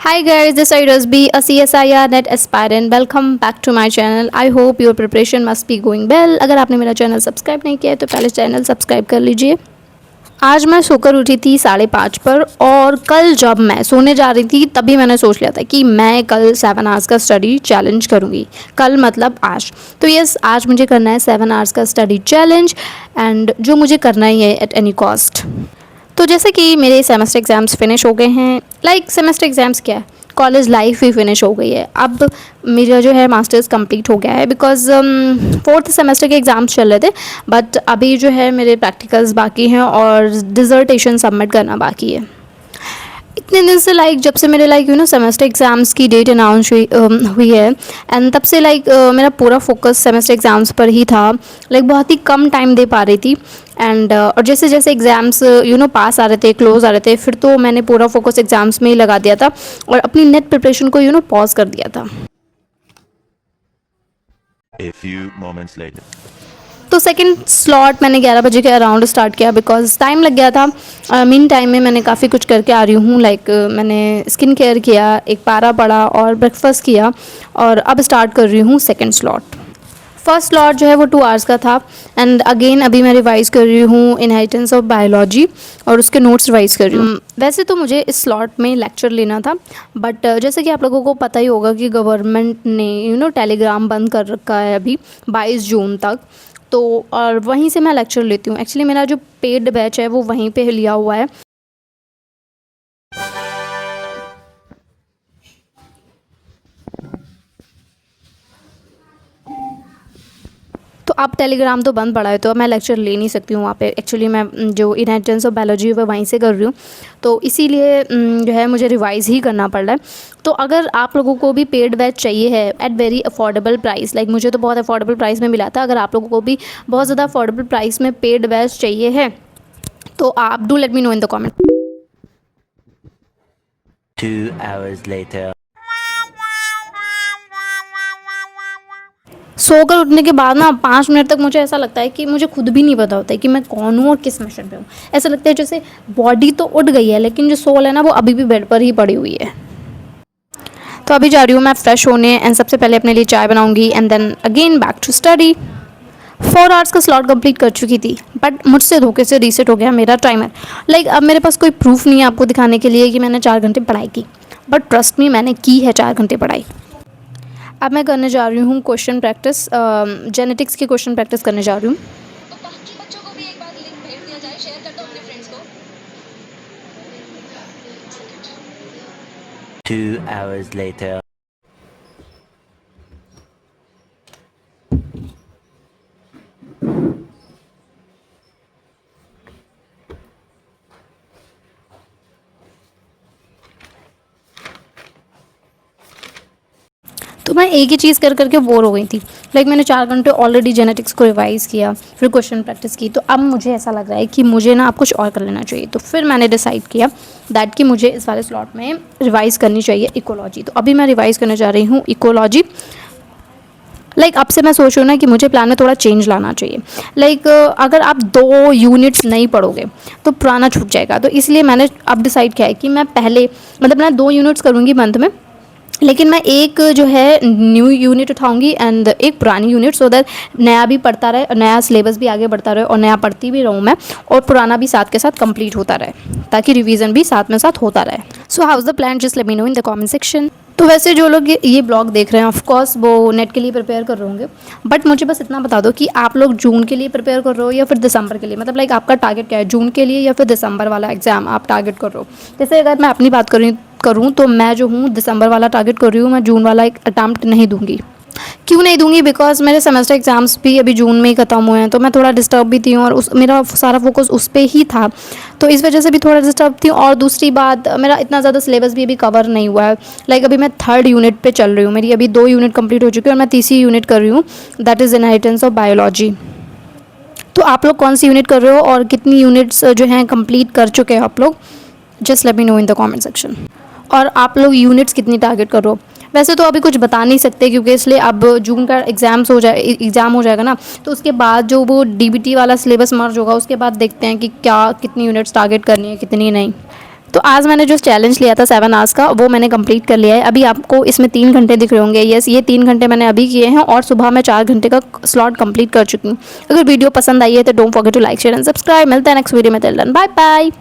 Hi guys, this is Rasbi, a CSIR net aspirant. Welcome back to my channel. I hope your preparation must be going well. अगर आपने मेरा channel subscribe नहीं किया है तो पहले चैनल सब्सक्राइब कर लीजिए। आज मैं सोकर उठी थी 5:30 पर और कल जब मैं सोने जा रही थी तभी मैंने सोच लिया था कि मैं कल 7 आवर्स का स्टडी चैलेंज करूँगी। कल मतलब आज। तो यस, आज मुझे करना है 7 आवर्स का स्टडी चैलेंज एंड जो मुझे करना ही है एट एनी कॉस्ट। तो जैसे कि मेरे सेमेस्टर एग्ज़ाम्स फिनिश हो गए हैं। सेमेस्टर एग्ज़ाम्स क्या है, कॉलेज लाइफ भी फिनिश हो गई है। अब मेरा जो है मास्टर्स कंप्लीट हो गया है बिकॉज फोर्थ सेमेस्टर के एग्ज़ाम्स चल रहे थे, बट अभी जो है मेरे प्रैक्टिकल्स बाकी हैं और डिज़र्टेशन सबमिट करना बाकी है। इतने दिन से जब से मेरे सेमेस्टर एग्ज़ाम्स की डेट अनाउंस हुई है एंड तब से मेरा पूरा फोकस सेमेस्टर एग्ज़ाम्स पर ही था। बहुत ही कम टाइम दे पा रही थी एंड और जैसे जैसे एग्ज़ाम्स पास आ रहे थे, क्लोज आ रहे थे, फिर तो मैंने पूरा फोकस एग्ज़ाम्स में ही लगा दिया था और अपनी नेट प्रिपरेशन को पॉज कर दिया था। A few moments later. तो सेकंड स्लॉट मैंने 11 बजे के अराउंड स्टार्ट किया बिकॉज टाइम लग गया था। मीन टाइम में मैंने काफ़ी कुछ करके आ रही हूँ। मैंने स्किन केयर किया, एक पारा पढ़ा और ब्रेकफास्ट किया और अब स्टार्ट कर रही हूँ सेकंड स्लॉट। फर्स्ट स्लॉट जो है वो 2 आवर्स का था एंड अगेन अभी मैं रिवाइज कर रही हूँ इनहेरिटेंस ऑफ बायोलॉजी और उसके नोट्स रिवाइज कर रही हूँ। वैसे तो मुझे इस स्लॉट में लेक्चर लेना था, बट जैसे कि आप लोगों को पता ही होगा कि गवर्नमेंट ने टेलीग्राम बंद कर रखा है अभी 22 जून तक। तो और वहीं से मैं लेक्चर लेती हूँ। एक्चुअली मेरा जो पेड बैच है वो वहीं पे लिया हुआ है। तो अब टेलीग्राम तो बंद पड़ा है तो अब मैं लेक्चर ले नहीं सकती हूँ वहाँ पे। एक्चुअली मैं जो इनहेरिटेंस ऑफ बायोलॉजी है वहीं से कर रही हूँ, तो इसीलिए जो है मुझे रिवाइज़ ही करना पड़ रहा है। तो अगर आप लोगों को भी पेड बैच चाहिए है एट वेरी अफोर्डेबल प्राइस, मुझे तो बहुत अफोर्डेबल प्राइस में मिला था, अगर आप लोगों को भी बहुत ज़्यादा अफोर्डेबल प्राइस में पेड बैच चाहिए है तो आप do let me know in the comment. 2 hours later. सोकर उठने के बाद ना 5 मिनट तक मुझे ऐसा लगता है कि मुझे खुद भी नहीं पता होता है कि मैं कौन हूँ और किस मिशन पे हूँ। ऐसा लगता है जैसे बॉडी तो उठ गई है लेकिन जो सोल है ना वो अभी भी बेड पर ही पड़ी हुई है। तो अभी जा रही हूँ मैं फ्रेश होने एंड सबसे पहले अपने लिए चाय बनाऊंगी and then again back to study. 4 hours का स्लॉट कंप्लीट कर चुकी थी बट मुझसे धोखे से रीसेट हो गया मेरा टाइमर। अब मेरे पास कोई प्रूफ नहीं है आपको दिखाने के लिए कि मैंने 4 घंटे पढ़ाई की, बट ट्रस्ट मी मैंने की है 4 घंटे पढ़ाई। अब मैं करने जा रही हूँ क्वेश्चन प्रैक्टिस, जेनेटिक्स की क्वेश्चन प्रैक्टिस करने जा रही हूँ। तो बाकी बच्चों को भी एक बार लिंक भेज दिया जाए, शेयर कर दो अपने फ्रेंड्स को। 2 hours later. तो मैं एक ही चीज़ कर करके बोर हो गई थी। मैंने 4 घंटे ऑलरेडी जेनेटिक्स को रिवाइज़ किया, फिर क्वेश्चन प्रैक्टिस की, तो अब मुझे ऐसा लग रहा है कि मुझे ना अब कुछ और कर लेना चाहिए। तो फिर मैंने डिसाइड किया दैट कि मुझे इस वाले स्लॉट में रिवाइज़ करनी चाहिए इकोलॉजी। तो अभी मैं रिवाइज़ करने जा रही हूँ इकोलॉजी। अब से मैं सोच रही हूँ ना कि मुझे प्लान में थोड़ा चेंज लाना चाहिए। अगर आप 2 यूनिट्स नहीं पढ़ोगे तो पुराना छूट जाएगा। तो इसलिए मैंने अब डिसाइड किया है कि मैं पहले मैं 2 यूनिट्स करूँगी मंथ में, लेकिन मैं एक जो है न्यू यूनिट उठाऊंगी एंड एक पुरानी यूनिट, सो दैट नया भी पढ़ता रहे, नया सिलेबस भी आगे बढ़ता रहे और नया पढ़ती भी रहूँ मैं और पुराना भी साथ के साथ कंप्लीट होता रहे, ताकि रिवीजन भी साथ में साथ होता रहे। So how is the plan, just let me know in the comment section. तो वैसे जो लोग ये ब्लॉग देख रहे हैं ऑफकोर्स वो नेट के लिए प्रिपेयर कर रहे होंगे, बट मुझे बस इतना बता दो कि आप लोग जून के लिए प्रिपेयर कर रहे हो या फिर दिसंबर के लिए। आपका टारगेट क्या है, जून के लिए या फिर दिसंबर वाला एग्ज़ाम आप टारगेट कर रहे हो। जैसे अगर मैं अपनी बात करूँ तो मैं जो हूँ दिसंबर वाला टारगेट कर रही हूँ, मैं जून वाला एक अटैम्प्ट नहीं दूंगी। क्यों नहीं दूंगी, बिकॉज मेरे सेमेस्टर एग्ज़ाम्स भी अभी जून में ही ख़त्म हुए हैं, तो मैं थोड़ा डिस्टर्ब भी थी और मेरा सारा फोकस उस पर ही था, तो इस वजह से भी थोड़ा डिस्टर्ब थी। और दूसरी बात, मेरा इतना ज़्यादा सिलेबस भी अभी कवर नहीं हुआ है। अभी मैं 3rd यूनिट पे चल रही हूँ, मेरी अभी 2 यूनिट कंप्लीट हो चुकी है और मैं तीसरी यूनिट कर रही हूँ, that is inheritance of biology. तो आप लोग कौन सी यूनिट कर रहे हो और कितनी यूनिट्स जो हैं कंप्लीट कर चुके हैं आप लोग, just let me know in the comment section. और आप लोग यूनिट्स कितनी टारगेट कर रहे हो। वैसे तो अभी कुछ बता नहीं सकते क्योंकि इसलिए अब जून का एग्ज़ाम हो जाएगा ना, तो उसके बाद जो वो डीबीटी वाला सिलेबस मर्ज होगा उसके बाद देखते हैं कि कितनी यूनिट्स टारगेट करनी है कितनी नहीं। तो आज मैंने जो चैलेंज लिया था 7 आवर्स का वो मैंने कंप्लीट कर लिया है। अभी आपको इसमें 3 घंटे दिख रहे होंगे। यस, ये 3 घंटे मैंने अभी किए हैं और सुबह मैं 4 घंटे का स्लॉट कंप्लीट कर चुकी हूँ। अगर वीडियो पसंद आई है तो don't forget to like share and subscribe. मिलते हैं नेक्स्ट वीडियो में। Till then bye bye.